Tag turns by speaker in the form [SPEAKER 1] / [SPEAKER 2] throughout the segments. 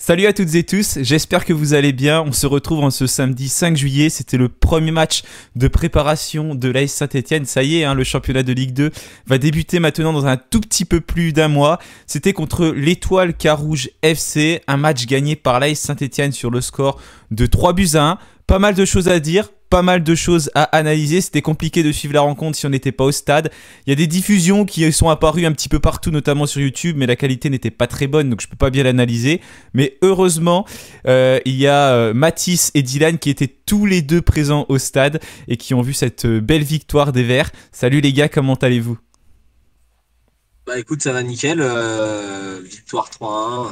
[SPEAKER 1] Salut à toutes et tous, j'espère que vous allez bien. On se retrouve en ce samedi 5 juillet. C'était le premier match de préparation de l'AS Saint-Etienne. Ça y est, le championnat de Ligue 2 va débuter maintenant dans un tout petit peu plus d'un mois. C'était contre l'Étoile Carouge FC, un match gagné par l'AS Saint-Etienne sur le score de 3-1. Pas mal de choses à dire, pas mal de choses à analyser. C'était compliqué de suivre la rencontre si on n'était pas au stade. Il y a des diffusions qui sont apparues un petit peu partout, notamment sur YouTube, mais la qualité n'était pas très bonne, donc je peux pas bien l'analyser. Mais heureusement, il y a Mathis et Dylan qui étaient tous les deux présents au stade et qui ont vu cette belle victoire des Verts. Salut les gars, comment allez-vous ?
[SPEAKER 2] Bah écoute, ça va nickel. Victoire 3-1.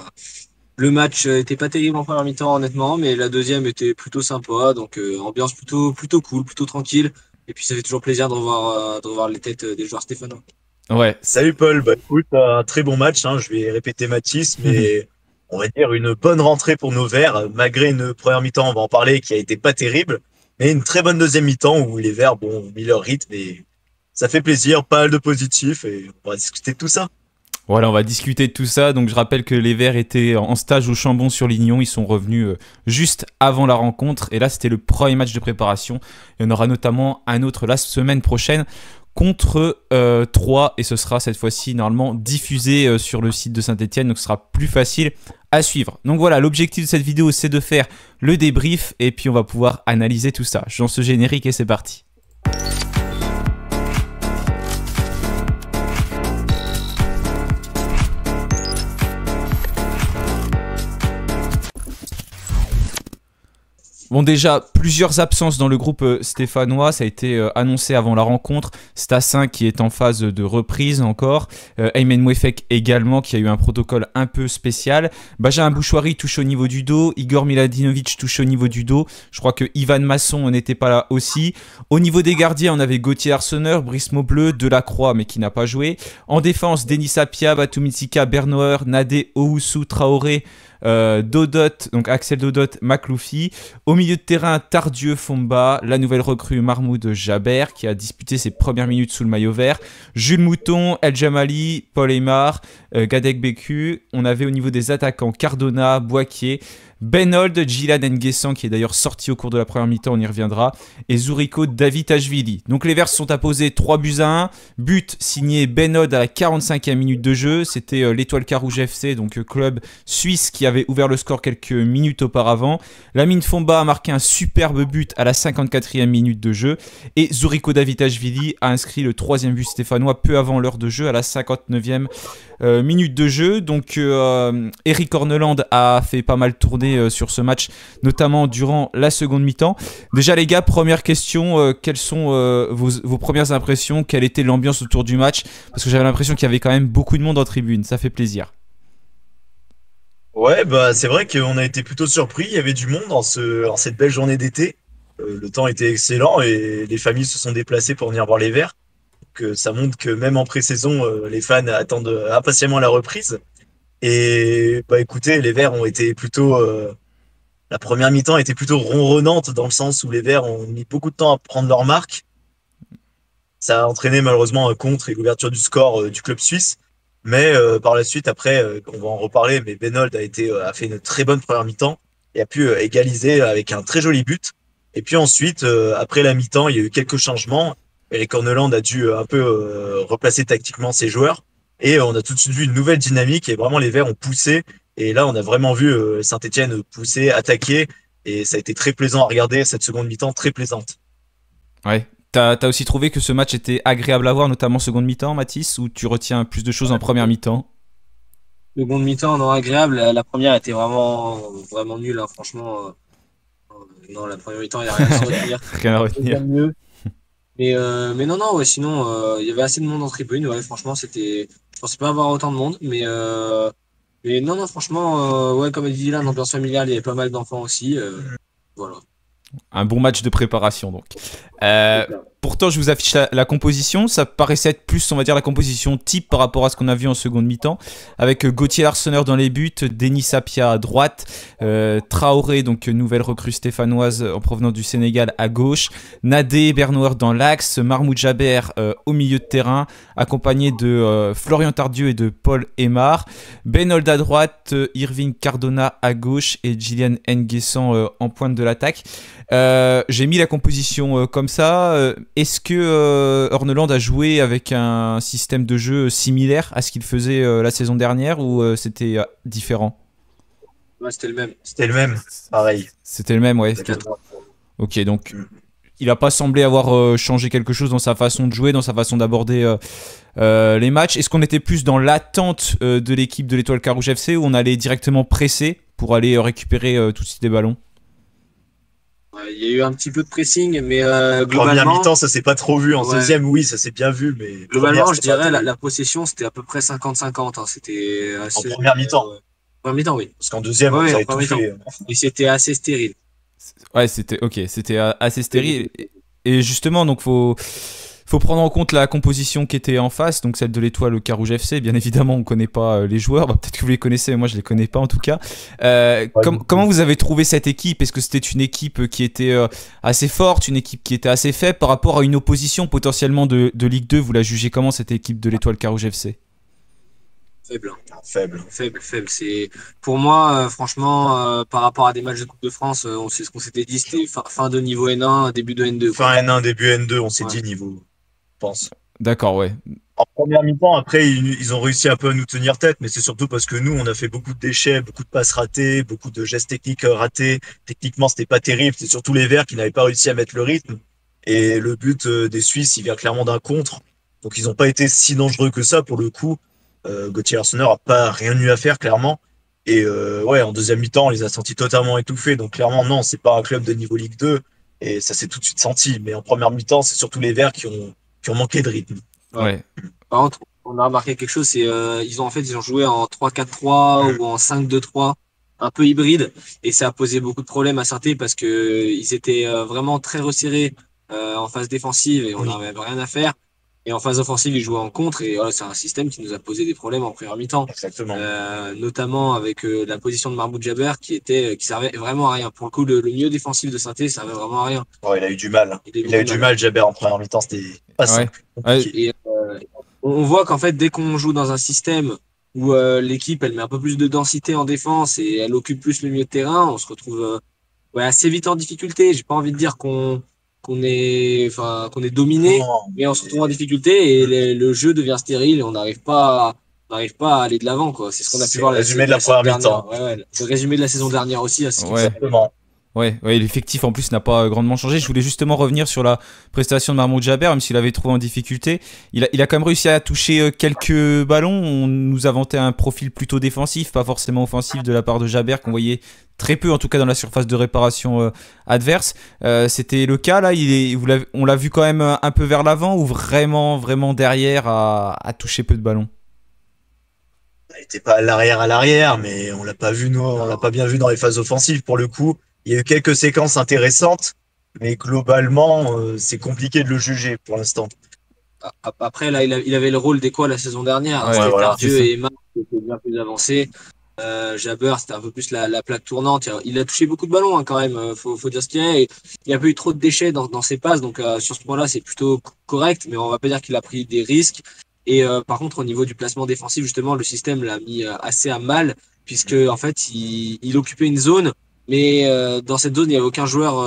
[SPEAKER 2] Le match était pas terrible en première mi-temps honnêtement, mais la deuxième était plutôt sympa. Donc ambiance plutôt cool, plutôt tranquille. Et puis ça fait toujours plaisir de revoir les têtes des joueurs stéphanois.
[SPEAKER 1] Ouais.
[SPEAKER 3] Salut Paul, bah écoute, un très bon match, je vais répéter Mathis, mais on va dire une bonne rentrée pour nos Verts, malgré une première mi-temps, on va en parler, qui a été pas terrible, mais une très bonne deuxième mi-temps où les Verts ont mis leur rythme et ça fait plaisir, pas mal de positifs et on va discuter de tout ça.
[SPEAKER 1] Voilà, on va discuter de tout ça. Donc je rappelle que les Verts étaient en stage au Chambon-sur-Lignon. Ils sont revenus juste avant la rencontre. Et là, c'était le premier match de préparation. Il y en aura notamment un autre la semaine prochaine contre Troyes. Et ce sera cette fois-ci normalement diffusé sur le site de Saint-Etienne. Donc ce sera plus facile à suivre. Donc voilà, l'objectif de cette vidéo, c'est de faire le débrief. Et puis on va pouvoir analyser tout ça. Je lance ce générique et c'est parti. Bon, déjà, plusieurs absences dans le groupe stéphanois, ça a été annoncé avant la rencontre. Stassin qui est en phase de reprise encore. Aymen Mouefek également qui a eu un protocole un peu spécial. Benjamin Bouchouari touche au niveau du dos. Igor Miladinovic touche au niveau du dos. Je crois que Ivan Masson n'était pas là aussi. Au niveau des gardiens, on avait Gauthier Arseneur, Brice Maubleu, Delacroix mais qui n'a pas joué. En défense, Denis Apia, Batumitsika, Bernauer, Nadé, Oussou, Traoré, Dodot, donc Axel Dodot, Makloufi. Au milieu de terrain, Tardieu, Fomba, la nouvelle recrue Mahmoud Jaber qui a disputé ses premières minutes sous le maillot vert, Jules Mouton, El Jamali, Paul Aymar, Gadek Beku. On avait au niveau des attaquants Cardona, Boakier, Benold, Gilad Nguessan qui est d'ailleurs sorti au cours de la première mi-temps, on y reviendra, et Zuriko Davitashvili. Donc les Verts se sont imposés 3-1, but signé Benold à la 45e minute de jeu. C'était l'Étoile Carouge FC, donc club suisse qui avait ouvert le score quelques minutes auparavant. Lamine Fomba a marqué un superbe but à la 54e minute de jeu et Zuriko Davitashvili a inscrit le troisième but stéphanois peu avant l'heure de jeu à la 59e minute de jeu. Donc Eric Horneland a fait pas mal tourner sur ce match, notamment durant la seconde mi-temps. Déjà les gars, première question, quelles sont vos premières impressions? Quelle était l'ambiance autour du match? Parce que j'avais l'impression qu'il y avait quand même beaucoup de monde en tribune, ça fait plaisir.
[SPEAKER 3] Ouais, bah c'est vrai qu'on a été plutôt surpris, il y avait du monde en cette belle journée d'été. Le temps était excellent et les familles se sont déplacées pour venir voir les Verts. Que ça montre que même en pré-saison, les fans attendent impatiemment la reprise. Et bah écoutez, les Verts ont été plutôt la première mi-temps était plutôt ronronnante dans le sens où les Verts ont mis beaucoup de temps à prendre leur marque. Ça a entraîné malheureusement un contre et l'ouverture du score du club suisse. Mais par la suite, après, on va en reparler, mais Benold a fait une très bonne première mi-temps et a pu égaliser avec un très joli but. Et puis ensuite, après la mi-temps, il y a eu quelques changements. Et Corneland a dû un peu replacer tactiquement ses joueurs. Et on a tout de suite vu une nouvelle dynamique et vraiment les Verts ont poussé. Et là, on a vraiment vu Saint-Etienne pousser, attaquer. Et ça a été très plaisant à regarder, cette seconde mi-temps très plaisante.
[SPEAKER 1] Ouais. T'as aussi trouvé que ce match était agréable à voir, notamment seconde mi-temps, Mathis, ou tu retiens plus de choses en première mi-temps?
[SPEAKER 2] Seconde mi-temps, non agréable. La première était vraiment nulle, franchement. Non, la première mi-temps, il n'y a rien à se retenir.
[SPEAKER 1] Rien à retenir.
[SPEAKER 2] Mieux. Mais non, ouais, sinon, il y avait assez de monde en tribune. Ouais, franchement, je pensais pas avoir autant de monde. Mais non, franchement, ouais, comme a dit là, l'ambiance familiale, il y avait pas mal d'enfants aussi. Voilà.
[SPEAKER 1] Un bon match de préparation donc. pourtant, je vous affiche la composition. Ça paraissait être plus, on va dire, la composition type par rapport à ce qu'on a vu en seconde mi-temps. Avec Gauthier Larsonneur dans les buts, Denis Sapia à droite, Traoré, donc nouvelle recrue stéphanoise en provenance du Sénégal, à gauche, Nadé Bernouer dans l'axe, Mahmoud Jaber au milieu de terrain, accompagné de Florian Tardieu et de Paul Aymar, Ben Old à droite, Irving Cardona à gauche et Gillian Nguessan en pointe de l'attaque. J'ai mis la composition comme ça. Est-ce que Horneland a joué avec un système de jeu similaire à ce qu'il faisait la saison dernière ou c'était différent?
[SPEAKER 2] Ouais, c'était le même.
[SPEAKER 3] C'était le même, pareil.
[SPEAKER 1] C'était le même, ouais. Ok, donc il n'a pas semblé avoir changé quelque chose dans sa façon de jouer, dans sa façon d'aborder les matchs. Est-ce qu'on était plus dans l'attente de l'équipe de l'Étoile Carouge FC ou on allait directement presser pour aller récupérer tout de suite des ballons?
[SPEAKER 2] Il y a eu un petit peu de pressing, mais
[SPEAKER 3] Première
[SPEAKER 2] globalement,
[SPEAKER 3] mi-temps, ça s'est pas trop vu. En
[SPEAKER 2] Ouais.
[SPEAKER 3] deuxième, oui, ça s'est bien vu, mais
[SPEAKER 2] globalement,
[SPEAKER 3] première,
[SPEAKER 2] je
[SPEAKER 3] c'était pas
[SPEAKER 2] dirais
[SPEAKER 3] terrible.
[SPEAKER 2] la possession, c'était à peu près 50-50. Hein. C'était assez.
[SPEAKER 3] En première mi-temps.
[SPEAKER 2] Première mi-temps, oui.
[SPEAKER 3] Parce qu'en deuxième,
[SPEAKER 2] Ouais,
[SPEAKER 3] vous
[SPEAKER 2] en
[SPEAKER 3] avez tout
[SPEAKER 2] première
[SPEAKER 3] fait.
[SPEAKER 2] Et c'était assez stérile.
[SPEAKER 1] Ouais, c'était ok, c'était assez stérile. Et justement, donc faut prendre en compte la composition qui était en face, donc celle de l'Étoile Carouge FC. Bien évidemment, on connaît pas les joueurs. Bah, peut-être que vous les connaissez, mais moi je les connais pas en tout cas. Comment vous avez trouvé cette équipe? Est-ce que c'était une équipe qui était assez forte, une équipe qui était assez faible par rapport à une opposition potentiellement de Ligue 2? Vous la jugez comment cette équipe de l'Étoile Carouge FC?
[SPEAKER 2] Faible.
[SPEAKER 3] Faible.
[SPEAKER 2] Faible. C'est pour moi, franchement, par rapport à des matchs de Coupe de France, on sait ce qu'on s'était dit, c'était fin de niveau N1, début de N2.
[SPEAKER 3] Fin N1, début N2, on s'est
[SPEAKER 2] Ouais.
[SPEAKER 3] dit niveau, je pense.
[SPEAKER 1] D'accord, ouais.
[SPEAKER 3] En première mi-temps, après, ils ont réussi un peu à nous tenir tête, mais c'est surtout parce que nous, on a fait beaucoup de déchets, beaucoup de passes ratées, beaucoup de gestes techniques ratés. Techniquement, c'était pas terrible. C'est surtout les Verts qui n'avaient pas réussi à mettre le rythme. Et le but des Suisses, il vient clairement d'un contre. Donc, ils n'ont pas été si dangereux que ça pour le coup. Gauthier Larsonneur a pas rien eu à faire, clairement. Et ouais, en deuxième mi-temps, on les a sentis totalement étouffés. Donc, clairement, non, c'est pas un club de niveau Ligue 2. Et ça s'est tout de suite senti. Mais en première mi-temps, c'est surtout les Verts qui ont manqué de rythme.
[SPEAKER 1] Ouais.
[SPEAKER 2] Par contre, on a remarqué quelque chose, c'est ils ont joué en 3-4-3 ou en 5-2-3, un peu hybride, et ça a posé beaucoup de problèmes à Saint-Étienne parce que ils étaient vraiment très resserrés en phase défensive et on
[SPEAKER 3] Oui.
[SPEAKER 2] n'avait rien à faire. Et en phase offensive, ils jouaient en contre et voilà, c'est un système qui nous a posé des problèmes en première mi-temps.
[SPEAKER 3] Exactement.
[SPEAKER 2] Notamment avec la position de Mahmoud Jaber qui servait vraiment à rien. Pour le coup, le milieu défensif de Saint-Étienne servait vraiment à rien.
[SPEAKER 3] Ouais, il a eu du mal.
[SPEAKER 2] Il a eu du
[SPEAKER 3] mal, Jaber, en première mi-temps. C'était pas
[SPEAKER 1] Ouais.
[SPEAKER 3] simple. Compliqué.
[SPEAKER 2] Et on voit qu'en fait, dès qu'on joue dans un système où l'équipe elle met un peu plus de densité en défense et elle occupe plus le milieu de terrain, on se retrouve ouais, assez vite en difficulté. J'ai pas envie de dire qu'on est dominé,
[SPEAKER 3] Non,
[SPEAKER 2] mais on se retrouve en difficulté et le jeu devient stérile et on n'arrive pas à aller de l'avant, quoi. C'est ce qu'on a pu
[SPEAKER 3] c'est
[SPEAKER 2] voir
[SPEAKER 3] le résumé de la
[SPEAKER 2] saison
[SPEAKER 3] première
[SPEAKER 2] dernière.
[SPEAKER 3] mi-temps.
[SPEAKER 2] Ouais, le résumé de la saison dernière aussi.
[SPEAKER 1] Ouais.
[SPEAKER 3] Exactement.
[SPEAKER 1] Ouais, l'effectif en plus n'a pas grandement changé. Je voulais justement revenir sur la prestation de Mahmoud Jaber, même s'il avait trouvé en difficulté. Il a quand même réussi à toucher quelques ballons. On nous a vanté un profil plutôt défensif, pas forcément offensif de la part de Jaber, qu'on voyait très peu, en tout cas dans la surface de réparation adverse. C'était le cas là. On l'a vu quand même un peu vers l'avant ou vraiment derrière à toucher peu de ballons.
[SPEAKER 3] Il n'était pas à l'arrière, mais on l'a pas vu, nous, on l'a pas bien vu dans les phases offensives pour le coup. Il y a eu quelques séquences intéressantes, mais globalement, c'est compliqué de le juger pour l'instant.
[SPEAKER 2] Après, là, il avait le rôle des quoi la saison dernière.
[SPEAKER 1] Ouais,
[SPEAKER 2] C'était
[SPEAKER 3] voilà,
[SPEAKER 2] Tardieu
[SPEAKER 1] c'est ça.
[SPEAKER 2] et Emma qui étaient bien plus avancés. Jaber, c'était un peu plus la plaque tournante. Il a touché beaucoup de ballons hein, quand même. Faut dire ce qu'il y a. Et il n'y a pas eu trop de déchets dans ses passes. Donc sur ce point-là, c'est plutôt correct. Mais on va pas dire qu'il a pris des risques. Et par contre, au niveau du placement défensif, justement, le système l'a mis assez à mal puisque en fait, il occupait une zone. Mais dans cette zone, il n'y avait aucun joueur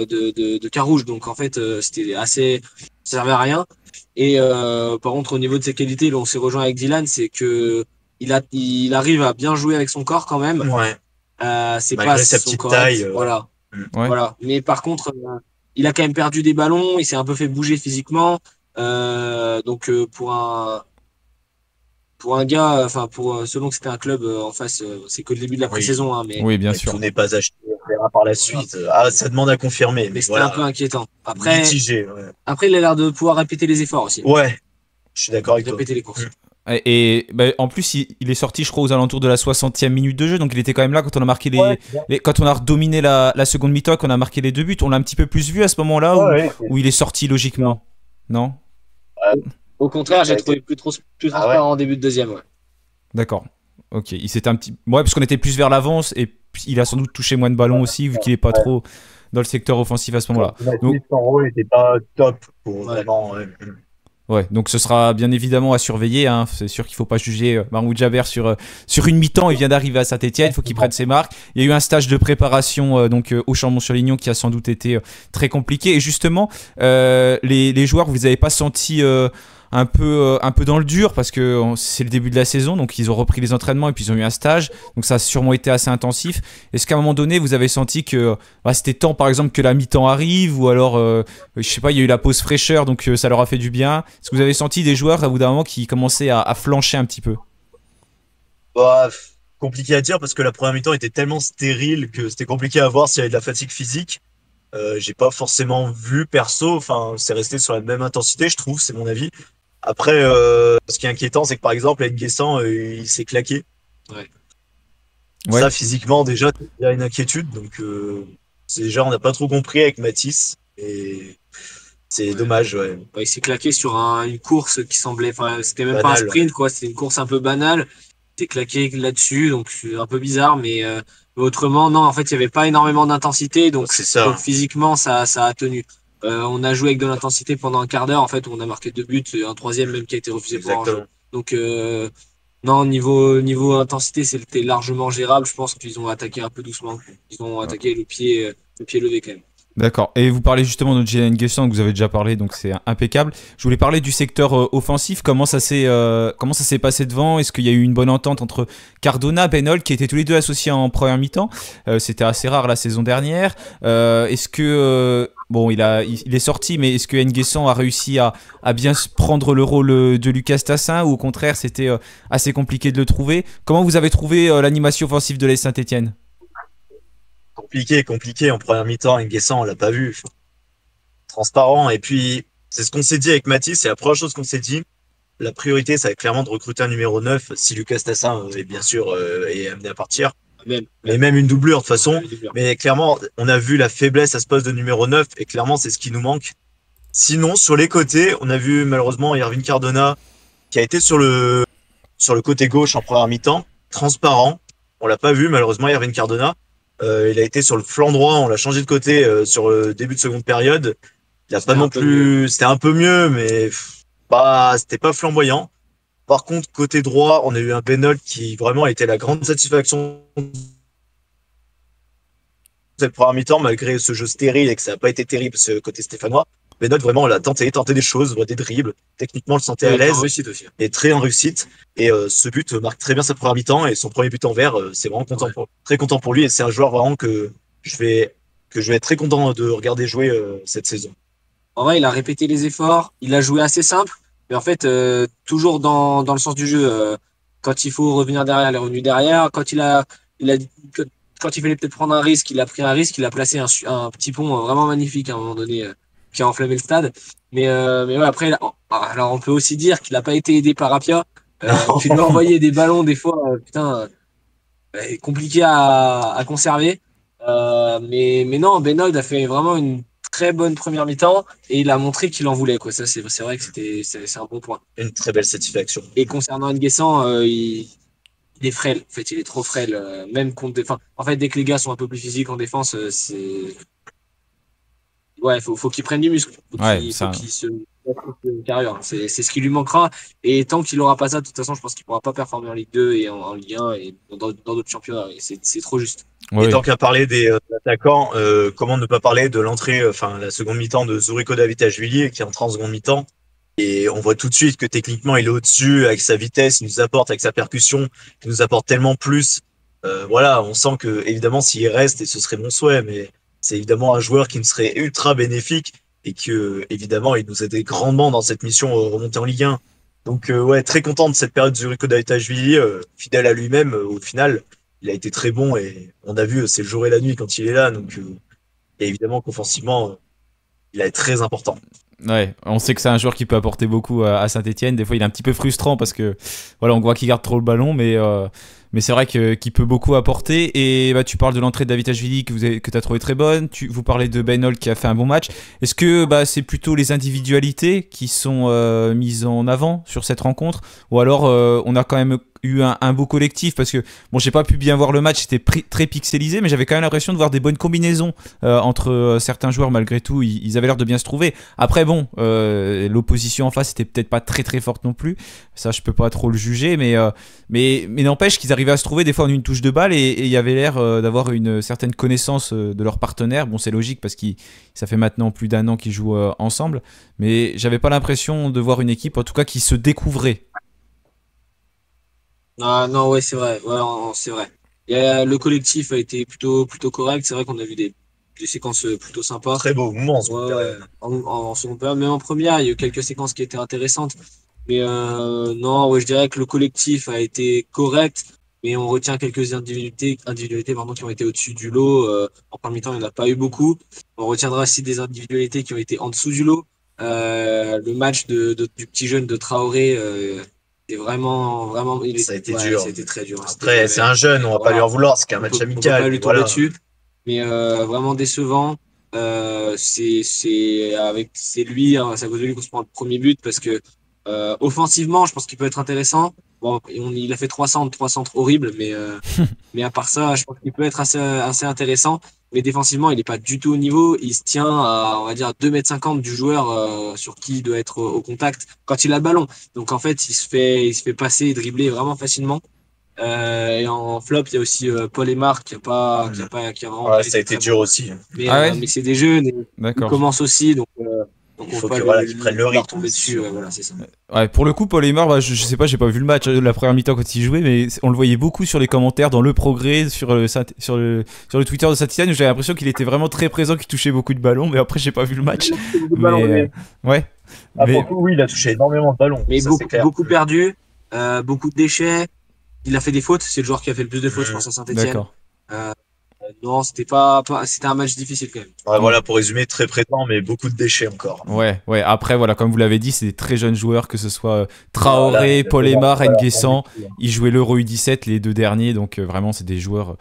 [SPEAKER 2] de Carouge. Donc en fait, c'était assez, ça servait à rien. Et par contre, au niveau de ses qualités, là, on s'est rejoint avec Dylan, c'est que il arrive à bien jouer avec son corps quand même.
[SPEAKER 3] Ouais.
[SPEAKER 2] C'est
[SPEAKER 3] Malgré
[SPEAKER 2] pas
[SPEAKER 3] sa
[SPEAKER 2] son
[SPEAKER 3] petite
[SPEAKER 2] correct,
[SPEAKER 3] taille,
[SPEAKER 2] voilà,
[SPEAKER 1] Ouais.
[SPEAKER 2] voilà. Mais par contre, il a quand même perdu des ballons, il s'est un peu fait bouger physiquement. Donc pour un gars, enfin selon que c'était un club en face, c'est que le début de la
[SPEAKER 3] Oui.
[SPEAKER 2] pré-saison, hein, mais
[SPEAKER 1] Oui, bien
[SPEAKER 3] Mais
[SPEAKER 1] sûr.
[SPEAKER 3] tout n'est pas acheté, on verra par la suite. Ah, ça demande à confirmer, mais
[SPEAKER 2] c'était
[SPEAKER 3] voilà.
[SPEAKER 2] un peu inquiétant. Après,
[SPEAKER 3] Mitigé, ouais.
[SPEAKER 2] il a l'air de pouvoir répéter les efforts aussi,
[SPEAKER 3] Ouais, je suis d'accord avec toi.
[SPEAKER 2] répéter les courses.
[SPEAKER 1] En plus, il est sorti, je crois, aux alentours de la 60e minute de jeu, donc il était quand même là quand on a marqué
[SPEAKER 3] Ouais,
[SPEAKER 1] quand on a dominé la seconde mi-temps et qu'on a marqué les 2 buts. On l'a un petit peu plus vu à ce moment-là
[SPEAKER 3] ouais, ouais.
[SPEAKER 1] où il est sorti logiquement, non?
[SPEAKER 2] Au contraire,
[SPEAKER 3] Ça
[SPEAKER 2] j'ai
[SPEAKER 3] a été-
[SPEAKER 2] trouvé plus
[SPEAKER 3] Ah ouais.
[SPEAKER 2] transparent en début de deuxième. Ouais.
[SPEAKER 1] D'accord. Ok, il s'était un petit. Ouais, parce qu'on était plus vers l'avance et puis il a sans doute touché moins de ballons aussi, vu qu'il est pas
[SPEAKER 3] Ouais.
[SPEAKER 1] trop dans le secteur offensif à ce moment-là. Donc,
[SPEAKER 3] Mathis, son rôle n'était pas top pour
[SPEAKER 2] Ouais.
[SPEAKER 3] vraiment.
[SPEAKER 1] ouais, donc ce sera bien évidemment à surveiller. Hein. C'est sûr qu'il ne faut pas juger Mahmoud Jaber sur une mi-temps. Il vient d'arriver à Saint-Etienne, il faut qu'il prenne ses marques. Il y a eu un stage de préparation au Chambon-sur-Lignon qui a sans doute été très compliqué. Et justement, les joueurs, vous les avez pas sentis un peu dans le dur parce que c'est le début de la saison, donc ils ont repris les entraînements et puis ils ont eu un stage. Donc ça a sûrement été assez intensif. Est-ce qu'à un moment donné, vous avez senti que c'était temps, par exemple, que la mi-temps arrive ou alors je sais pas, il y a eu la pause fraîcheur, donc ça leur a fait du bien. Est-ce que vous avez senti des joueurs, à bout d'un moment, qui commençaient à flancher un petit peu?
[SPEAKER 3] Bah, compliqué à dire parce que la première mi-temps était tellement stérile que c'était compliqué à voir s'il y avait de la fatigue physique. J'ai pas forcément vu perso, enfin, c'est resté sur la même intensité, je trouve, c'est mon avis. Après, ce qui est inquiétant, c'est que par exemple, Nguessan, il s'est claqué.
[SPEAKER 2] Ouais.
[SPEAKER 1] Ouais,
[SPEAKER 3] Ça, physiquement, déjà, il y a une inquiétude. Donc, déjà, on n'a pas trop compris avec Matisse. Et c'est
[SPEAKER 2] Ouais.
[SPEAKER 3] dommage, ouais.
[SPEAKER 2] Ouais, il s'est claqué sur une course qui semblait, enfin, c'était même pas un
[SPEAKER 3] Banal, ouais.
[SPEAKER 2] sprint, quoi. C'était une course un peu banale. Il s'est claqué là-dessus, donc c'est un peu bizarre, mais autrement, non, en fait, il y avait pas énormément d'intensité,
[SPEAKER 3] C'est
[SPEAKER 2] donc
[SPEAKER 3] ça,
[SPEAKER 2] physiquement, ça a tenu. On a joué avec de l'intensité pendant un quart d'heure, en fait, où on a marqué 2 buts, et un troisième même qui a été refusé pour hors-jeu.
[SPEAKER 3] exactement.
[SPEAKER 2] Donc, non, niveau intensité, c'était largement gérable. Je pense qu'ils ont attaqué un peu doucement. Ils ont attaqué le pied levé quand même.
[SPEAKER 1] d'accord. Et vous parlez justement de Jalen Nguessan que vous avez déjà parlé, donc c'est impeccable. Je voulais parler du secteur offensif. Comment ça s'est passé devant? Est-ce qu'il y a eu une bonne entente entre Cardona, Benol, qui étaient tous les deux associés en première mi-temps? C'était assez rare la saison dernière. Est-ce que bon, il est sorti, mais est-ce que Nguessan a réussi à bien prendre le rôle de Lucas Tassin, ou au contraire c'était assez compliqué de le trouver? Comment vous avez trouvé l'animation offensive de l'AS Saint-Etienne?
[SPEAKER 3] Compliqué en première mi-temps. Nguessan, on l'a pas vu. Transparent. Et puis, c'est ce qu'on s'est dit avec Matisse. C'est la première chose qu'on s'est dit. La priorité, ça va être clairement de recruter un numéro 9 si Lucas Tassin est bien sûr est amené à partir.
[SPEAKER 2] Même,
[SPEAKER 3] Mais même une doublure de toute façon.
[SPEAKER 2] le doubleur.
[SPEAKER 3] Mais clairement, on a vu la faiblesse à ce poste de numéro 9 et clairement, c'est ce qui nous manque. Sinon, sur les côtés, on a vu malheureusement Irving Cardona qui a été sur le côté gauche en première mi-temps, transparent. On l'a pas vu malheureusement Irving Cardona. Il a été sur le flanc droit, on l'a changé de côté sur le début de seconde période. Il a pas non plus, c'était un peu mieux, mais c'était pas flamboyant. Par contre, côté droit, on a eu un Benol qui vraiment a été la grande satisfaction de cette première mi-temps, malgré ce jeu stérile et que ça n'a pas été terrible ce côté stéphanois. Benol, vraiment, on l'a tenté des choses, des dribbles. Techniquement, on le sentait à l'aise.
[SPEAKER 2] Réussite aussi.
[SPEAKER 3] Et très en réussite. Et ce but marque très bien sa première mi-temps et son premier but en vert, c'est vraiment très content pour lui. Et c'est un joueur vraiment que je vais être très content de regarder jouer cette saison.
[SPEAKER 2] En vrai, il a répété les efforts, il a joué assez simple, mais en fait, toujours dans le sens du jeu. Quand il faut revenir derrière, il est revenu derrière. Il a, quand il fallait peut-être prendre un risque, il a pris un risque, il a placé un petit pont vraiment magnifique à un moment donné qui a enflammé le stade. Mais ouais, après, alors on peut aussi dire qu'il n'a pas été aidé par Apia. Tu lui as envoyé des ballons des fois, putain, compliqué à conserver. Mais non, Benoît a fait vraiment une très bonne première mi-temps et il a montré qu'il en voulait, quoi. Ça, c'est vrai que c'est un bon point.
[SPEAKER 3] Une très belle satisfaction.
[SPEAKER 2] Et concernant Nguessan, il est frêle. En fait, il est trop frêle. Même contre. Enfin, en fait, dès que les gars sont un peu plus physiques en défense, c'est. Ouais, faut qu'il prenne du muscle.
[SPEAKER 1] Ouais,
[SPEAKER 2] Faut qu'il se une carrière. C'est ce qui lui manquera. Et tant qu'il aura pas ça, de toute façon, je pense qu'il pourra pas performer en Ligue 2 et en Ligue 1 et dans d'autres championnats. Et c'est trop juste.
[SPEAKER 3] Et tant qu'à parler des attaquants, comment ne pas parler de l'entrée, la seconde mi-temps de Zuriko Davitashvili qui est entré en seconde mi-temps. Et on voit tout de suite que techniquement il est au-dessus avec sa vitesse, il nous apporte avec sa percussion, il nous apporte tellement plus. Voilà, on sent que évidemment s'il reste, et ce serait mon souhait, mais c'est évidemment un joueur qui nous serait ultra bénéfique et que évidemment il nous aidait grandement dans cette mission remontée en Ligue 1. Donc ouais, très content de cette période de Zuriko Davitashvili, fidèle à lui-même au final. Il a été très bon et on a vu c'est le jour et la nuit quand il est là. Donc et évidemment qu'offensivement il est très important.
[SPEAKER 1] Ouais, on sait que c'est un joueur qui peut apporter beaucoup à Saint-Etienne. Des fois, il est un petit peu frustrant parce que voilà, on voit qu'il garde trop le ballon, mais c'est vrai qu'il peut beaucoup apporter. Et bah, tu parles de l'entrée de Davitashvili que tu as trouvé très bonne. Vous parlez de Ben Holt qui a fait un bon match. Est-ce que bah, c'est plutôt les individualités qui sont mises en avant sur cette rencontre, ou alors on a quand même eu un beau collectif? Parce que bon, j'ai pas pu bien voir le match, c'était très pixelisé, mais j'avais quand même l'impression de voir des bonnes combinaisons entre certains joueurs. Malgré tout, ils avaient l'air de bien se trouver. Après bon, l'opposition en face était peut-être pas très forte non plus, ça je peux pas trop le juger, mais n'empêche qu'ils arrivaient à se trouver des fois en une touche de balle, et il y avait l'air d'avoir une certaine connaissance de leurs partenaires. Bon, c'est logique parce que ça fait maintenant plus d'1 an qu'ils jouent ensemble, mais j'avais pas l'impression de voir une équipe en tout cas qui se découvrait.
[SPEAKER 2] Ah, non, ouais, c'est vrai. Ouais, c'est vrai. Le collectif a été plutôt correct. C'est vrai qu'on a vu des séquences plutôt sympas.
[SPEAKER 3] Très beau mouvement.
[SPEAKER 2] Ouais. En seconde période, même en première, il y a eu quelques séquences qui étaient intéressantes. Mais non, ouais, je dirais que le collectif a été correct. Mais on retient quelques individualités pardon, qui ont été au-dessus du lot. En premier temps, il n'y en a pas eu beaucoup. On retiendra aussi des individualités qui ont été en dessous du lot. Le match du petit jeune de Traoré. C'est vraiment,
[SPEAKER 3] ça a été dur.
[SPEAKER 2] Ça a été très dur.
[SPEAKER 3] Après, c'est un jeune, on va pas lui en vouloir, c'est qu'un match amical.
[SPEAKER 2] On va pas lui tomber dessus, mais vraiment décevant. C'est lui, hein, c'est à cause de lui qu'on se prend le premier but parce que offensivement, je pense qu'il peut être intéressant. Bon, il a fait 3 centres horribles, mais à part ça, je pense qu'il peut être assez intéressant. Mais défensivement, il n'est pas du tout au niveau. Il se tient à, on va dire, 2,50 m du joueur sur qui il doit être au contact quand il a le ballon. Donc en fait, il se fait passer et dribbler vraiment facilement. Et en flop, il y a aussi Paul Aymar qui a vraiment.
[SPEAKER 3] Ouais, ça a été dur aussi.
[SPEAKER 2] Mais c'est des jeunes. Ils commencent aussi, donc
[SPEAKER 3] il faut qu'ils prennent le rythme.
[SPEAKER 2] Tomber dessus, voilà, c'est ça.
[SPEAKER 1] Ouais, pour le coup, Paul Aymar, bah, je sais pas, j'ai pas vu le match la première mi-temps quand il jouait, mais on le voyait beaucoup sur les commentaires dans Le Progrès, sur le Twitter de Saint-Etienne, où j'avais l'impression qu'il était vraiment très présent, qu'il touchait beaucoup de ballons, mais après j'ai pas vu le match. Ouais.
[SPEAKER 3] Pour le coup, oui, il a touché énormément de ballons.
[SPEAKER 2] Mais beaucoup perdu, beaucoup de déchets. Il a fait des fautes, c'est le joueur qui a fait le plus de fautes, je pense, à Saint-Etienne. D'accord. Non, c'était un match difficile quand même.
[SPEAKER 3] Ouais, voilà, pour résumer, très présent, mais beaucoup de déchets encore.
[SPEAKER 1] Ouais. Après, voilà, comme vous l'avez dit, c'est des très jeunes joueurs, que ce soit Traoré, Paul Aymar, N'Guessan. Ils jouaient l'Euro U17, les 2 derniers, donc vraiment, c'est des joueurs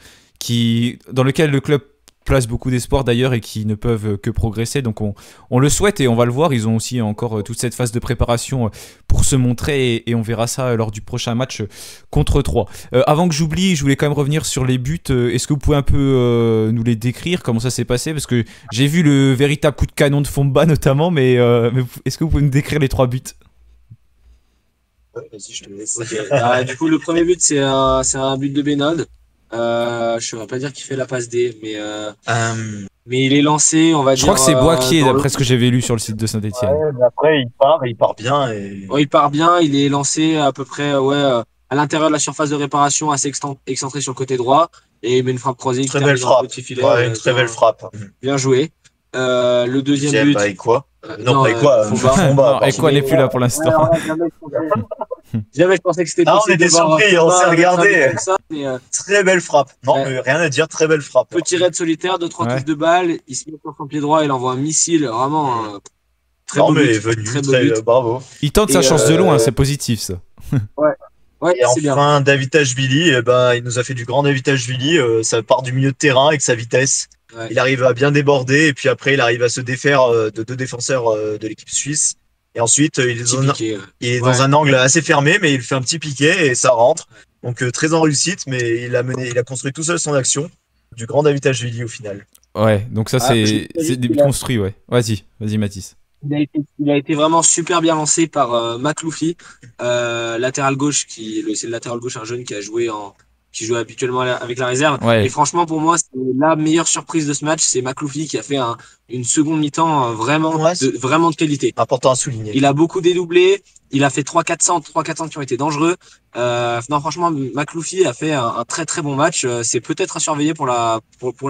[SPEAKER 1] dans lesquels le club place beaucoup d'espoir d'ailleurs et qui ne peuvent que progresser, donc on le souhaite et on va le voir. Ils ont aussi encore toute cette phase de préparation pour se montrer, et on verra ça lors du prochain match contre 3. Avant que j'oublie, je voulais quand même revenir sur les buts. Est-ce que vous pouvez un peu nous les décrire, comment ça s'est passé? Parce que j'ai vu le véritable coup de canon de Fomba notamment, mais est-ce que vous pouvez nous décrire les 3 buts?
[SPEAKER 2] Vas-y, je te laisse. Okay. Du coup, le premier but, c'est un but de Benod. Je ne vais pas dire qu'il fait la passe D, mais il est lancé, on va dire.
[SPEAKER 1] Je crois que c'est Boakier, d'après ce que j'avais lu sur le site de Saint-Etienne.
[SPEAKER 3] Ouais, mais après, il part bien.
[SPEAKER 2] Il part bien, il est lancé à peu près à l'intérieur de la surface de réparation, assez excentré sur le côté droit, et il met une frappe croisée.
[SPEAKER 3] Très belle frappe. Une très belle frappe.
[SPEAKER 2] Bien joué. Le deuxième but.
[SPEAKER 3] Quoi non, pas quoi.
[SPEAKER 1] Fomba. Quoi n'est plus là pour l'instant.
[SPEAKER 2] Jamais je pensais que c'était possible.
[SPEAKER 3] On était surpris, on s'est regardé. Très belle frappe. Non, mais rien à dire, très belle frappe.
[SPEAKER 2] Petit raid solitaire, 2-3 touches de balle, il se met sur son pied droit, il envoie un missile, vraiment
[SPEAKER 3] très beau but. Bravo.
[SPEAKER 1] Il tente sa chance de loin, c'est positif ça.
[SPEAKER 2] Ouais,
[SPEAKER 3] et enfin, Davitashvili, il nous a fait du grand Davitashvili. Ça part du milieu de terrain avec sa vitesse. Ouais. Il arrive à bien déborder, et puis après, il arrive à se défaire de 2 défenseurs de l'équipe suisse. Et ensuite, il est dans un angle assez fermé, mais il fait un petit piqué et ça rentre. Donc très en réussite, mais il a construit tout seul son action. Du grand Davitashvili au final.
[SPEAKER 1] Ouais, donc ça c'est construit, ouais. Vas-y Mathis.
[SPEAKER 2] Il a été vraiment super bien lancé par Makloufi, latéral gauche, c'est le latéral gauche, un jeune qui joue habituellement avec la réserve. Ouais. Et franchement, pour moi, c'est la meilleure surprise de ce match. C'est Makloufi qui a fait une seconde mi-temps vraiment de qualité.
[SPEAKER 3] Important à souligner.
[SPEAKER 2] Il a beaucoup dédoublé. Il a fait 3-4 centres qui ont été dangereux. Non, franchement, Makloufi a fait un très très bon match. C'est peut-être à surveiller pour la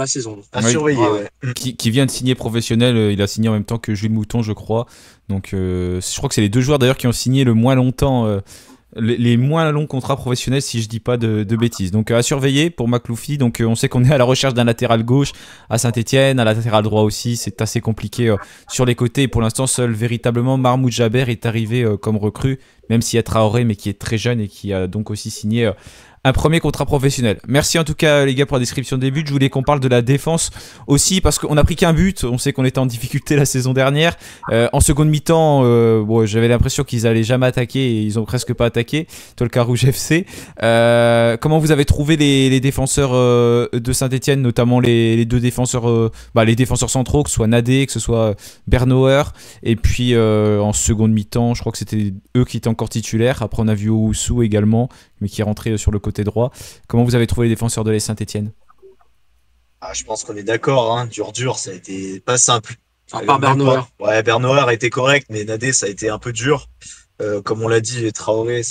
[SPEAKER 2] saison.
[SPEAKER 3] À surveiller, ouais.
[SPEAKER 1] Qui vient de signer professionnel. Il a signé en même temps que Jules Mouton, je crois. Donc, je crois que c'est les 2 joueurs d'ailleurs qui ont signé le moins longtemps les moins longs contrats professionnels, si je dis pas de bêtises. Donc à surveiller pour Makloufi. Donc on sait qu'on est à la recherche d'un latéral gauche à Saint-Etienne, à latéral droit aussi. C'est assez compliqué sur les côtés. Et pour l'instant, seul véritablement Mahmoud Jaber est arrivé comme recrue, même s'il y a Traoré, mais qui est très jeune et qui a donc aussi signé un premier contrat professionnel. Merci en tout cas les gars pour la description des buts. Je voulais qu'on parle de la défense aussi parce qu'on a pris qu'un but. On sait qu'on était en difficulté la saison dernière. En seconde mi-temps, j'avais l'impression qu'ils allaient jamais attaquer et ils ont presque pas attaqué. Tolka Rouge FC. Comment vous avez trouvé les défenseurs de Saint-Etienne, notamment les deux défenseurs, les défenseurs centraux, que ce soit Nadé, que ce soit Bernauer. Et puis en seconde mi-temps, je crois que c'était eux qui étaient encore titulaires. Après on a vu Owusu également, mais qui est rentré sur le côté droit. Comment vous avez trouvé les défenseurs de l'AS Saint-Etienne?
[SPEAKER 3] Je pense qu'on est d'accord, hein. Dur, ça a été pas simple.
[SPEAKER 2] À part Bernauer.
[SPEAKER 3] Ouais, Bernauer a été correct, mais Nadé, ça a été un peu dur. Comme on l'a dit, Traoré,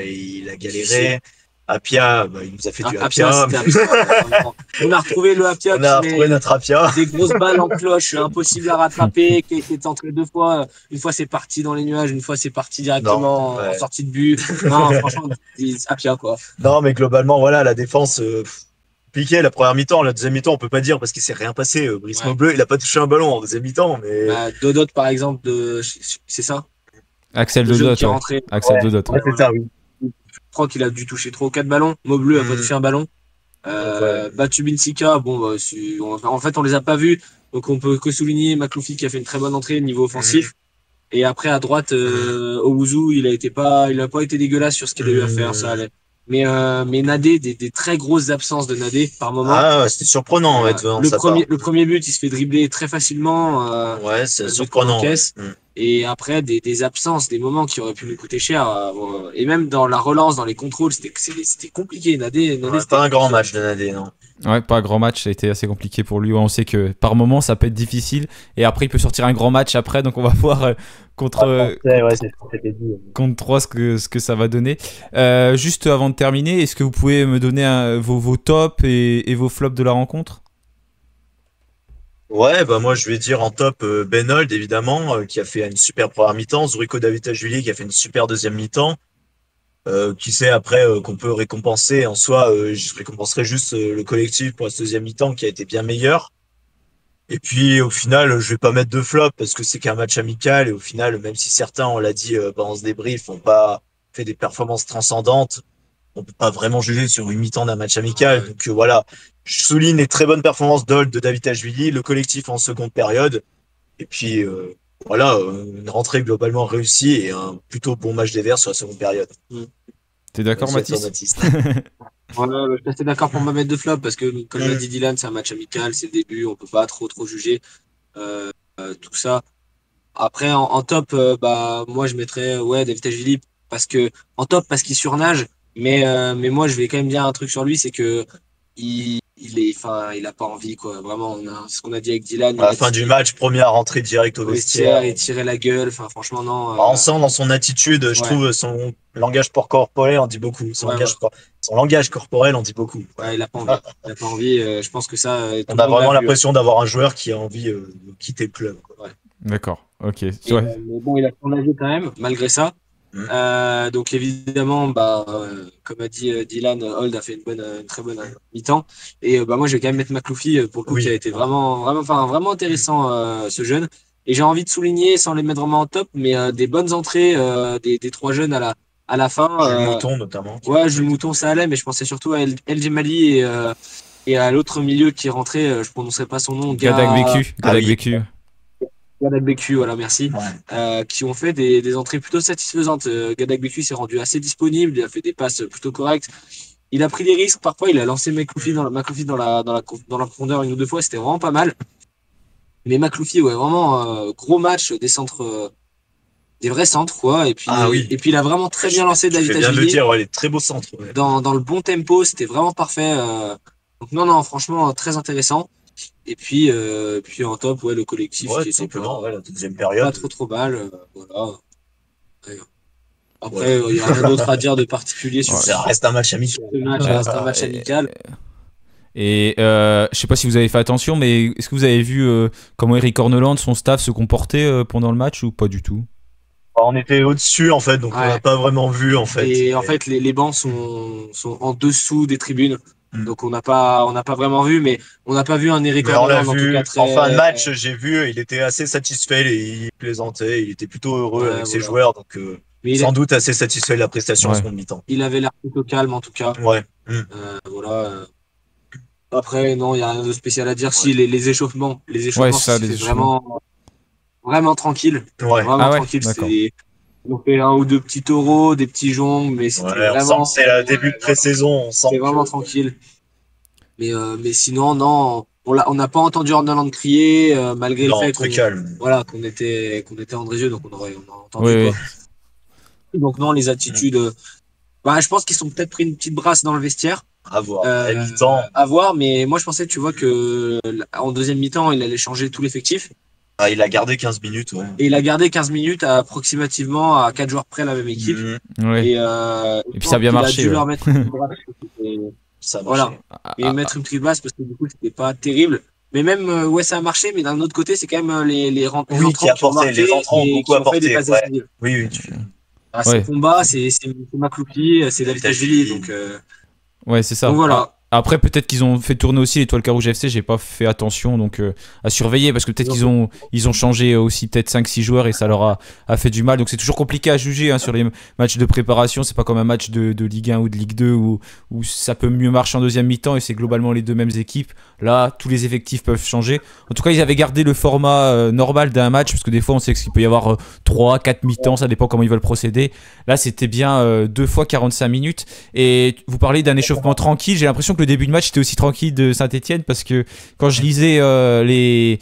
[SPEAKER 3] il a galéré. Apia, il nous a fait du Apia.
[SPEAKER 2] On a retrouvé le Apia.
[SPEAKER 3] On a retrouvé notre Apia.
[SPEAKER 2] Des grosses balles en cloche, impossible à rattraper, qui a été tenté 2 fois. Une fois, c'est parti dans les nuages, une fois, c'est parti directement en sortie de but. Non, franchement, Apia, quoi.
[SPEAKER 3] Non, mais globalement, voilà, la défense, piqué la première mi-temps. La deuxième mi-temps, on peut pas dire parce qu'il s'est rien passé. Brice Maubleu, il a pas touché un ballon en deuxième mi-temps. Mais...
[SPEAKER 2] Dodot, par exemple, c'est ça?
[SPEAKER 1] Axel Dodot. Axel Dodot.
[SPEAKER 3] Ouais, c'est ça, oui.
[SPEAKER 2] Je crois qu'il a dû toucher 3 ou 4 ballons. Maubleu a pas touché un ballon. Batu Binsika, en fait, on les a pas vus. Donc, on peut que souligner Makloufi qui a fait une très bonne entrée au niveau offensif. Et après, à droite, Owusu, il a pas été dégueulasse sur ce qu'il a eu à faire, ça allait. Mais Nadé, des très grosses absences de Nadé par moment.
[SPEAKER 3] C'était surprenant,
[SPEAKER 2] le premier but, il se fait dribbler très facilement.
[SPEAKER 3] C'est surprenant.
[SPEAKER 2] Et après, des absences, des moments qui auraient pu lui coûter cher. Et même dans la relance, dans les contrôles, c'était compliqué. Nadé
[SPEAKER 3] c'était pas un grand match de Nadé, non.
[SPEAKER 1] Ouais, pas un grand match, ça a été assez compliqué pour lui. On sait que par moment, ça peut être difficile. Et après, il peut sortir un grand match après. Donc, on va voir contre 3 ce que ça va donner. Juste avant de terminer, est-ce que vous pouvez me donner vos tops et vos flops de la rencontre?
[SPEAKER 3] Ouais, moi je vais dire en top Benold évidemment, qui a fait une super première mi-temps, Zuriko Davitashvili qui a fait une super deuxième mi-temps. Qui sait après qu'on peut récompenser en soi, je récompenserai juste le collectif pour la deuxième mi-temps qui a été bien meilleur. Et puis au final, je vais pas mettre de flop parce que c'est qu'un match amical et au final, même si certains, on l'a dit pendant ce débrief, ont pas fait des performances transcendantes, on peut pas vraiment juger sur une mi-temps d'un match amical. Donc voilà, je souligne les très bonnes performances de Davitashvili, le collectif en seconde période. Et puis une rentrée globalement réussie et un plutôt bon match des Verts sur la seconde période.
[SPEAKER 1] T'es d'accord, Mathis?
[SPEAKER 2] Je suis assez d'accord pour me mettre de flop parce que, comme l'a dit Dylan, c'est un match amical, c'est le début, on peut pas trop juger tout ça. Après, en top, moi je mettrais Davitashvili parce qu'il surnage, mais moi je vais quand même dire un truc sur lui, c'est que il a pas envie, quoi. Vraiment, c'est ce qu'on a dit avec Dylan.
[SPEAKER 3] À la fin du match, première rentrée direct au vestiaire.
[SPEAKER 2] Et tirer la gueule. Enfin, franchement, non.
[SPEAKER 3] On sent dans son attitude, je trouve, son langage corporel en dit beaucoup. Son langage corporel en dit beaucoup.
[SPEAKER 2] Ouais, il a pas envie. Il a pas envie. Je pense que ça.
[SPEAKER 3] On a vraiment l'impression d'avoir un joueur qui a envie de quitter le club, quoi.
[SPEAKER 1] D'accord. Ok.
[SPEAKER 2] Mais bon, il a surnagé quand même, malgré ça. Donc évidemment, comme a dit Dylan, Hold a fait une très bonne mi-temps. Et moi, je vais quand même mettre Makloufi pour le coup, qui a été vraiment intéressant, ce jeune. Et j'ai envie de souligner, sans les mettre vraiment en top, mais des bonnes entrées des 3 jeunes à la fin.
[SPEAKER 3] Jules Mouton notamment.
[SPEAKER 2] Ouais, Jules Mouton, ça allait, mais je pensais surtout à El Djemali et à l'autre milieu qui est rentré. Je prononcerai pas son nom.
[SPEAKER 1] Gadagbeku.
[SPEAKER 2] Gadagbeku, voilà, merci. Qui ont fait des entrées plutôt satisfaisantes. Gadagbeku s'est rendu assez disponible, il a fait des passes plutôt correctes. Il a pris des risques, parfois il a lancé Makloufi dans la profondeur 1 ou 2 fois, c'était vraiment pas mal. Mais Makloufi, vraiment gros match, des centres, des vrais centres, quoi. Et puis il a vraiment très bien lancé Davitashvili.
[SPEAKER 3] Je viens de le dire, les très beaux centres.
[SPEAKER 2] Dans le bon tempo, c'était vraiment parfait. Donc non, franchement, très intéressant. Et puis en top, le collectif qui était
[SPEAKER 3] simplement la deuxième période.
[SPEAKER 2] Pas trop mal, voilà. Après, il y a rien d'autre à dire de particulier sur
[SPEAKER 3] ça. Reste un match amical.
[SPEAKER 2] Reste un match amical.
[SPEAKER 1] Et je sais pas si vous avez fait attention, mais est-ce que vous avez vu comment Eric Orneland, son staff, se comportait pendant le match ou pas du tout?
[SPEAKER 3] On était au-dessus, en fait, donc on
[SPEAKER 2] Ouais.
[SPEAKER 3] n'a pas vraiment vu, en fait.
[SPEAKER 2] Et en fait, les bancs sont en dessous des tribunes.
[SPEAKER 3] Mm.
[SPEAKER 2] Donc on n'a pas vraiment vu, mais on n'a pas vu un Eric
[SPEAKER 3] Mais on l'a
[SPEAKER 2] Hernandez en tout
[SPEAKER 3] vu
[SPEAKER 2] cas
[SPEAKER 3] en fin de
[SPEAKER 2] très.
[SPEAKER 3] match, j'ai vu, il était assez satisfait, il plaisantait, il était plutôt heureux
[SPEAKER 2] Ouais,
[SPEAKER 3] avec ses
[SPEAKER 2] voilà.
[SPEAKER 3] joueurs, donc
[SPEAKER 2] Mais
[SPEAKER 3] sans doute assez satisfait de la prestation en
[SPEAKER 1] Ouais.
[SPEAKER 3] seconde mi-temps.
[SPEAKER 2] il avait l'air plutôt calme en tout cas.
[SPEAKER 3] Ouais. Mm.
[SPEAKER 2] Voilà. Après, non, il n'y a rien de spécial à dire. Si, les échauffements,
[SPEAKER 1] Ouais, ça, les
[SPEAKER 2] c'est
[SPEAKER 1] échauffements.
[SPEAKER 2] vraiment tranquille.
[SPEAKER 3] Ouais.
[SPEAKER 2] Vraiment
[SPEAKER 1] Ah ouais,
[SPEAKER 2] tranquille.
[SPEAKER 1] d'accord.
[SPEAKER 2] Ils ont fait un ou deux petits taureaux, des petits joncs, mais c'était
[SPEAKER 3] Ouais, on sent
[SPEAKER 2] vraiment.
[SPEAKER 3] que c'est le début de
[SPEAKER 2] Voilà.
[SPEAKER 3] pré-saison, on sent
[SPEAKER 2] C'était vraiment
[SPEAKER 3] que
[SPEAKER 2] tranquille. Mais sinon, non, on n'a pas entendu Horneland crier, malgré le
[SPEAKER 3] non,
[SPEAKER 2] fait
[SPEAKER 3] très calme.
[SPEAKER 2] voilà, qu'on était Andrézieux, donc on aurait
[SPEAKER 1] Oui,
[SPEAKER 2] entendu,
[SPEAKER 1] oui.
[SPEAKER 2] quoi. Donc non, les attitudes, bah, je pense qu'ils sont peut-être pris une petite brasse dans le vestiaire.
[SPEAKER 3] À voir. À mi-temps,
[SPEAKER 2] À voir, mais moi je pensais, tu vois, que en deuxième mi-temps, il allait changer tout l'effectif.
[SPEAKER 3] il a gardé 15 minutes, ouais.
[SPEAKER 2] Et il a gardé 15 minutes approximativement à 4 joueurs près la même équipe.
[SPEAKER 3] Mhm.
[SPEAKER 1] Ouais.
[SPEAKER 2] Et
[SPEAKER 1] Et puis
[SPEAKER 2] je
[SPEAKER 1] ça a
[SPEAKER 2] pense
[SPEAKER 1] bien
[SPEAKER 2] qu'il a
[SPEAKER 1] marché.
[SPEAKER 2] dû
[SPEAKER 1] Ouais.
[SPEAKER 2] leur mettre une brasse.
[SPEAKER 3] Ça a
[SPEAKER 2] Voilà.
[SPEAKER 3] marché.
[SPEAKER 2] Et mettre une petite brasse parce que du coup, c'était pas terrible. Mais même, ouais, ça a marché, mais d'un autre côté, c'est quand même les
[SPEAKER 3] Oui,
[SPEAKER 2] entrants
[SPEAKER 3] qui a
[SPEAKER 2] qui ont
[SPEAKER 3] apporté,
[SPEAKER 2] marqué
[SPEAKER 3] les entrants ont
[SPEAKER 2] et
[SPEAKER 3] beaucoup
[SPEAKER 2] qui ont fait des
[SPEAKER 3] apporté.
[SPEAKER 2] passes
[SPEAKER 3] Ouais.
[SPEAKER 2] décisives.
[SPEAKER 3] Oui, oui.
[SPEAKER 2] Ah,
[SPEAKER 1] Ouais.
[SPEAKER 2] c'est Combat, c'est Makloupi, c'est David Ashvili.
[SPEAKER 1] Ouais, c'est ça.
[SPEAKER 2] Donc voilà.
[SPEAKER 1] Après, peut-être qu'ils ont fait tourner aussi l'Étoile Carouge FC, j'ai pas fait attention, donc à surveiller, parce que peut-être ils ont changé aussi peut-être 5-6 joueurs et ça leur a fait du mal. Donc c'est toujours compliqué à juger sur les matchs de préparation. C'est pas comme un match de Ligue 1 ou de Ligue 2 où ça peut mieux marcher en deuxième mi-temps et c'est globalement les deux mêmes équipes. Là, tous les effectifs peuvent changer. En tout cas, ils avaient gardé le format normal d'un match, parce que des fois, on sait qu'il peut y avoir 3-4 mi-temps, ça dépend comment ils veulent procéder. Là, c'était bien 2 fois 45 minutes. Et vous parlez d'un échauffement tranquille, j'ai l'impression que le début de match était aussi tranquille de Saint-Etienne, parce que quand je lisais le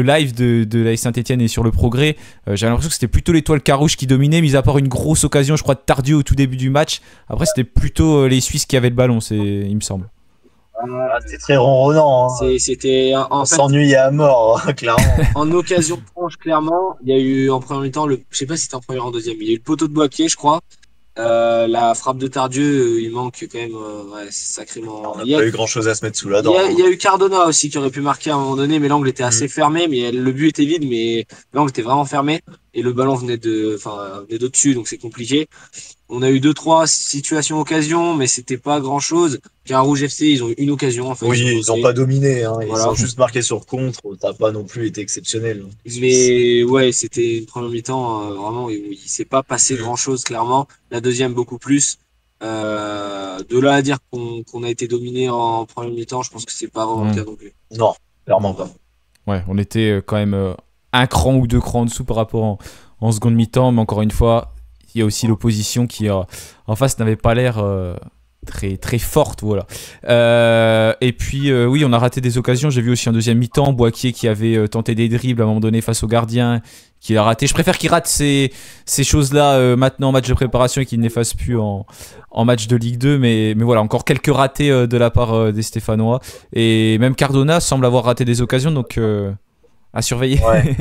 [SPEAKER 1] live de la Saint-Etienne et sur le Progrès, j'avais l'impression que c'était plutôt l'Étoile Carouge qui dominait, mis à part une grosse occasion, je crois, de Tardieu au tout début du match. Après, c'était plutôt les Suisses qui avaient le ballon, il me semble.
[SPEAKER 3] C'était très ronronnant. Hein.
[SPEAKER 2] C'était
[SPEAKER 3] on s'ennuyait à mort, clairement.
[SPEAKER 2] En occasion franche, clairement, il y a eu en premier temps, je sais pas si c'était en premier ou en deuxième, il y a eu le poteau de Boaké, je crois. La frappe de Tardieu, il manque quand même sacrément.
[SPEAKER 3] On n'a pas eu grand chose à se mettre sous la dent.
[SPEAKER 2] Il y a eu Cardona aussi qui aurait pu marquer à un moment donné, mais l'angle était assez fermé, mais le but était vide, mais l'angle était vraiment fermé et le ballon venait d'au-dessus, donc c'est compliqué. On a eu 2-3 situations occasions, mais c'était pas grand chose. Carouge FC, ils ont eu une occasion en fait.
[SPEAKER 3] Oui, ils n'ont pas dominé, hein. Ils
[SPEAKER 2] Voilà.
[SPEAKER 3] ont juste marqué sur contre, ça n'a pas non plus été exceptionnel.
[SPEAKER 2] Mais ouais, c'était une première mi-temps, vraiment, il s'est pas passé grand chose, clairement. La deuxième, beaucoup plus. De là à dire qu'on a été dominé en première mi-temps, je pense que c'est pas vraiment le cas non plus.
[SPEAKER 3] Non, clairement pas.
[SPEAKER 1] Ouais, on était quand même un cran ou deux crans en dessous par rapport en seconde mi-temps, mais encore une fois, il y a aussi l'opposition qui en face n'avait pas l'air très, très forte, voilà. Et puis oui, on a raté des occasions. J'ai vu aussi en deuxième mi-temps Boaké qui avait tenté des dribbles à un moment donné face au gardien, qui l'a raté. Je préfère qu'il rate ces choses-là maintenant en match de préparation et qu'il ne les fasse plus en match de Ligue 2, mais voilà, encore quelques ratés de la part des Stéphanois, et même Cardona semble avoir raté des occasions, donc à surveiller.
[SPEAKER 3] Ouais.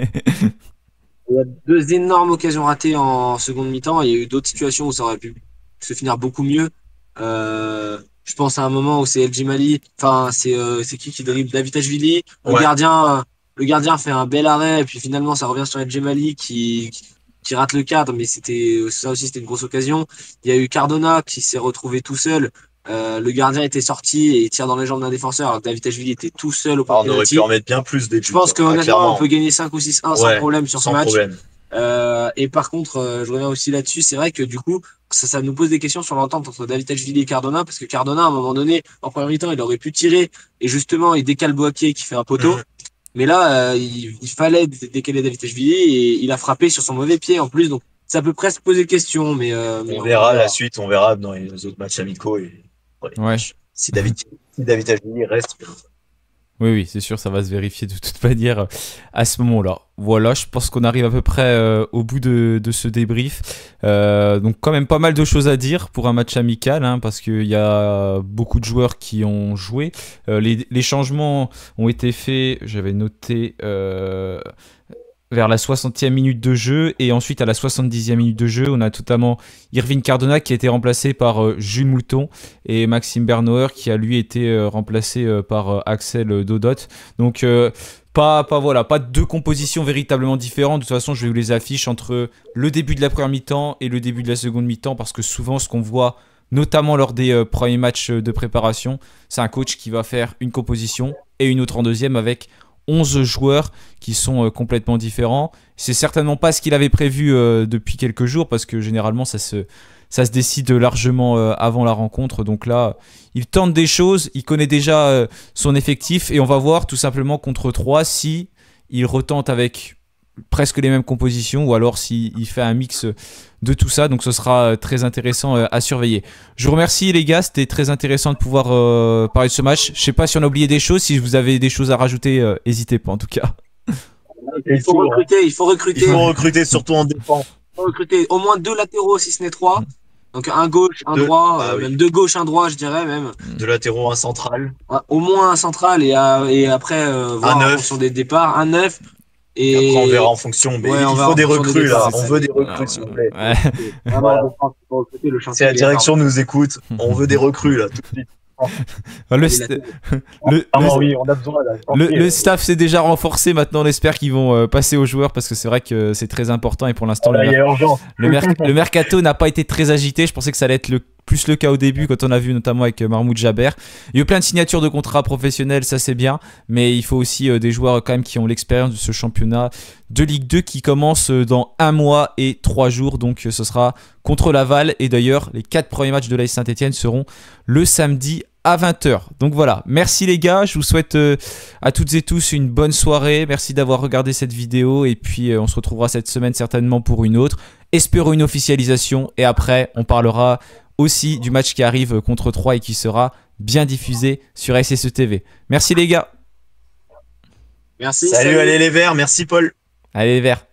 [SPEAKER 2] Il y a 2 énormes occasions ratées en seconde mi-temps. Il y a eu d'autres situations où ça aurait pu se finir beaucoup mieux. Je pense à un moment où c'est El Jimali. Enfin, c'est qui dribble David Ashvili. Le gardien fait un bel arrêt et puis finalement ça revient sur El Jimali qui rate le cadre. Mais c'était une grosse occasion. Il y a eu Cardona qui s'est retrouvé tout seul. Le gardien était sorti et il tire dans les jambes d'un défenseur. Alors David Ashvili était tout seul au
[SPEAKER 3] on aurait
[SPEAKER 2] penalty.
[SPEAKER 3] pu en mettre bien plus des buts.
[SPEAKER 2] Je pense que honnêtement, on peut gagner 5 ou 6-1 sans problème sur ce match.
[SPEAKER 3] Problème.
[SPEAKER 2] Et par contre, je reviens aussi là-dessus, c'est vrai que du coup, ça nous pose des questions sur l'entente entre David Ashvili et Cardona, parce que Cardona, à un moment donné, en première mi-temps, il aurait pu tirer, et justement, il décale Boaké qui fait un poteau. Mais là, il fallait décaler David Ashvili, et il a frappé sur son mauvais pied en plus, donc ça peut presque poser question, mais
[SPEAKER 3] on verra la suite, on verra dans les autres matchs amicaux.
[SPEAKER 1] Ouais.
[SPEAKER 3] Si David Ashvili reste.
[SPEAKER 1] Oui, c'est sûr, ça va se vérifier de toute manière à ce moment-là. Voilà, je pense qu'on arrive à peu près au bout de ce débrief. Donc quand même pas mal de choses à dire pour un match amical, hein, parce qu'il y a beaucoup de joueurs qui ont joué. Les changements ont été faits, j'avais noté... vers la 60e minute de jeu, et ensuite à la 70e minute de jeu, on a notamment Irving Cardona qui a été remplacé par Jules Mouton, et Maxime Bernauer qui a lui été remplacé par Axel Dodot. Donc voilà, pas deux compositions véritablement différentes. De toute façon, je vais vous les afficher entre le début de la première mi-temps et le début de la seconde mi-temps, parce que souvent, ce qu'on voit, notamment lors des premiers matchs de préparation, c'est un coach qui va faire une composition et une autre en deuxième avec 11 joueurs qui sont complètement différents. C'est certainement pas ce qu'il avait prévu depuis quelques jours, parce que généralement, ça se décide largement avant la rencontre. Donc là, il tente des choses, il connaît déjà son effectif, et on va voir tout simplement contre 3 si il retente avec presque les mêmes compositions, ou alors s'il fait un mix de tout ça. Donc ce sera très intéressant à surveiller. Je vous remercie les gars, c'était très intéressant de pouvoir parler de ce match. Je sais pas si on a oublié des choses, si vous avez des choses à rajouter, n'hésitez pas en tout cas.
[SPEAKER 2] Il faut recruter.
[SPEAKER 3] Il faut recruter surtout en défense.
[SPEAKER 2] Il faut recruter au moins 2 latéraux si ce n'est 3. Donc un gauche, un droit, même 2 gauches, un droit, je dirais même.
[SPEAKER 3] 2 latéraux, un central.
[SPEAKER 2] Au moins un central et après voir en fonction des départs, un 9. Et
[SPEAKER 3] après on verra en fonction. Mais il faut des recrues là. On veut des recrues s'il vous plaît.
[SPEAKER 1] Ouais.
[SPEAKER 3] Voilà. Si la direction nous écoute, on veut des recrues là tout de suite. On a besoin là.
[SPEAKER 1] Le staff s'est déjà renforcé. Maintenant, on espère qu'ils vont passer aux joueurs, parce que c'est vrai que c'est très important, et pour l'instant, le mercato n'a pas été très agité. Je pensais que ça allait être plus le cas au début, quand on a vu notamment avec Mahmoud Jaber. Il y a eu plein de signatures de contrats professionnels, ça c'est bien, mais il faut aussi des joueurs quand même qui ont l'expérience de ce championnat de Ligue 2 qui commence dans 1 mois et 3 jours. Donc ce sera contre Laval, et d'ailleurs les 4 premiers matchs de l'AS Saint-Etienne seront le samedi à 20h. Donc voilà, merci les gars, je vous souhaite à toutes et tous une bonne soirée. Merci d'avoir regardé cette vidéo, et puis on se retrouvera cette semaine certainement pour une autre. Espérons une officialisation, et après on parlera aussi du match qui arrive contre 3 et qui sera bien diffusé sur SSE TV. Merci les gars.
[SPEAKER 2] Merci.
[SPEAKER 3] Salut, allez les Verts, merci Paul.
[SPEAKER 1] Allez les Verts.